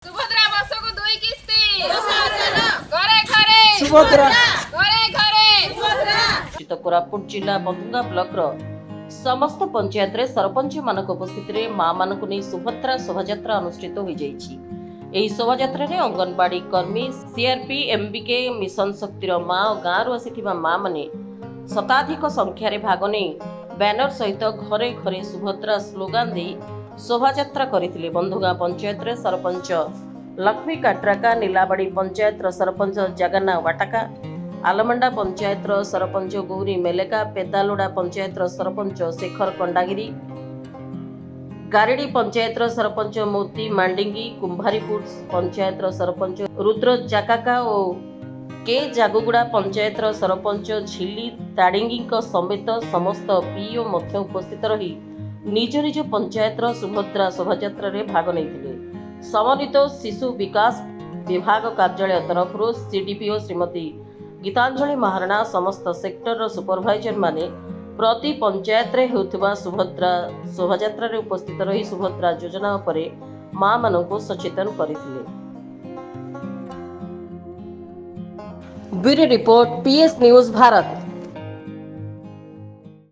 सुभद्रा मासको 2 किस्ती घरे घरे सुभद्रा घरे घरे कोरापुट जिला बंधुगा ब्लॉक रो समस्त पंचायत रे सरपंच मानक उपस्थित रे मां मानक नै सुभद्रा शोभायात्रा अनुष्ठित होई जाईछि। एही शोभायात्रा रे अंगनवाड़ी कर्मी सीआरपी एमबीके मिशन शक्तिर मां और गाँ रु आसिथिबा मां माने शताधिक संख्यार भाग नै बैनर सहित घरे घरे सुभद्रा स्लोगान दे शोभायात्रा करथिले। बंधुगा पंचायत रे सरपंच लक्ष्मी काट्राका, नीलाबाड़ी पंचायत रो सरपंच जगन्ना वाटाका, आलमंडा पंचायत रो सरपंच गौरी मेलेका, पेदालोडा पंचायत रो सरपंच शेखर कंडागिरी, गारेडी पंचायत रो सरपंच मोती मांडिंगी, कुंभारीपुर पंचायत रो सरपंच रुद्र जाकाका और के जागुगुड़ा पंचायत रो सरपंच झिली ताडिंगी समेत समस्त पीओ मध्य उपस्थित रही निज निज पंचायत रो सुभद्रा शोभायात्रा रे भाग नैथिले। समन्वित शिशु विकास विभाग कार्यालय तरफ सीडीपीओ श्रीमती गीतांजलि महाराणा समस्त सेक्टर सुपरभाइजर माने प्रति पंचायत रे हेउथिबा सुभद्रा शोभायात्रा रे उपस्थित रही सुभद्रा योजना उपरे मां माननको सचेतन करिथिले। Bureau report PS news Bharat.